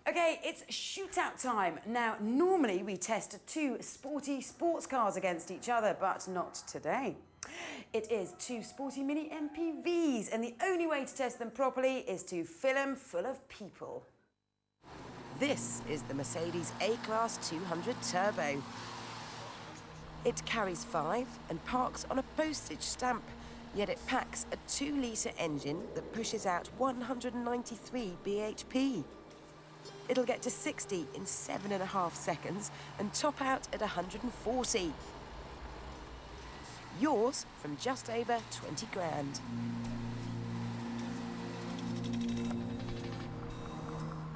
Okay, it's shootout time. Now, normally we test two sporty sports cars against each other, but not today. It is two sporty mini MPVs, and the only way to test them properly is to fill them full of people. This is the Mercedes A-Class 200 Turbo. It carries 5 and parks on a postage stamp, yet it packs a 2-litre engine that pushes out 193 bhp. It'll get to 60 in 7.5 seconds and top out at 140. Yours from just over 20 grand.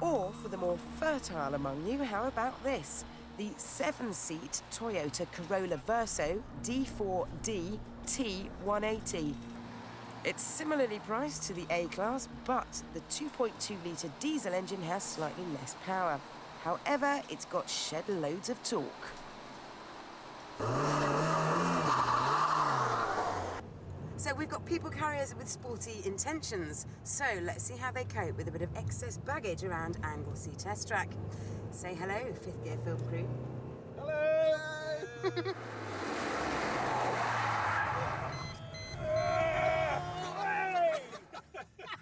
Or for the more fertile among you, how about this? The 7-seat Toyota Corolla Verso D4D T180. It's similarly priced to the A-Class, but the 2.2-litre diesel engine has slightly less power. However, it's got shed loads of torque. So we've got people carriers with sporty intentions. So let's see how they cope with a bit of excess baggage around Anglesey Test Track. Say hello, 5th Gear Film crew. Hello!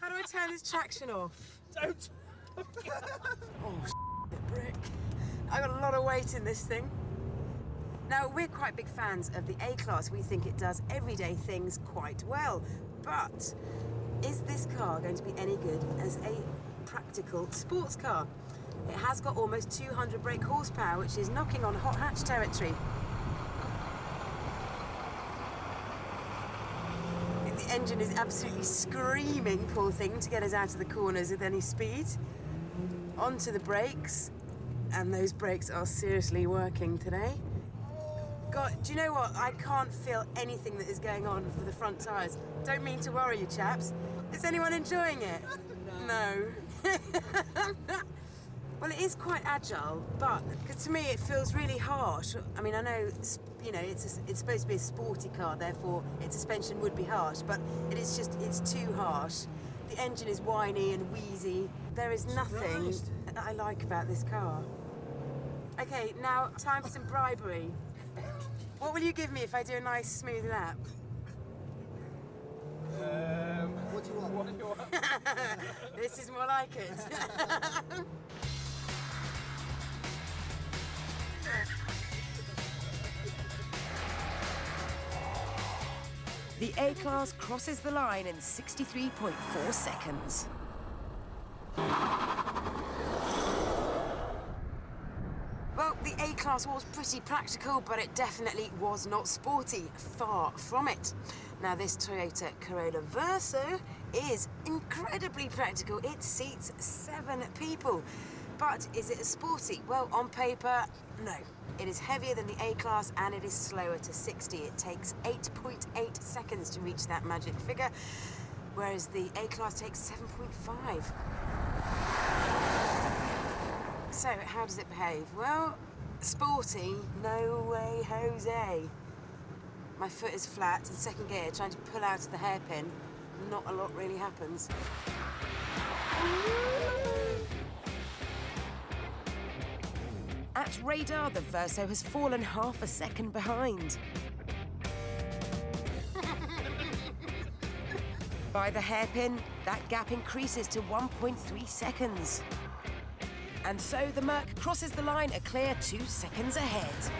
How do I turn this traction off? Don't! Oh, the brick. I got a lot of weight in this thing. Now, we're quite big fans of the A-Class. We think it does everyday things quite well. But is this car going to be any good as a practical sports car? It has got almost 200 brake horsepower, which is knocking on hot hatch territory. The engine is absolutely screaming, poor thing, to get us out of the corners with any speed. Onto the brakes, and those brakes are seriously working today. God, do you know what? I can't feel anything that is going on for the front tyres. Don't mean to worry you, chaps. Is anyone enjoying it? No. Well, it is quite agile, but to me it feels really harsh. I mean, I know, you know, it's supposed to be a sporty car, therefore its suspension would be harsh, but it's too harsh. The engine is whiny and wheezy. There is nothing that I like about this car. Okay, now time for some bribery. What will you give me if I do a nice smooth lap? What do you want? What do you want? This is more like it. The A-Class crosses the line in 63.4 seconds. Well, the A-Class was pretty practical, but it definitely was not sporty. Far from it. Now, this Toyota Corolla Verso is incredibly practical. It seats 7 people. But is it a sporty? Well, on paper, no. It is heavier than the A-Class and it is slower to 60. It takes 8.8 seconds to reach that magic figure, whereas the A-Class takes 7.5. So, how does it behave? Well, sporty, no way, Jose. My foot is flat in 2nd gear, trying to pull out of the hairpin. Not a lot really happens. At radar, the Verso has fallen half a second behind. By the hairpin, that gap increases to 1.3 seconds. And so the Merc crosses the line a clear 2 seconds ahead.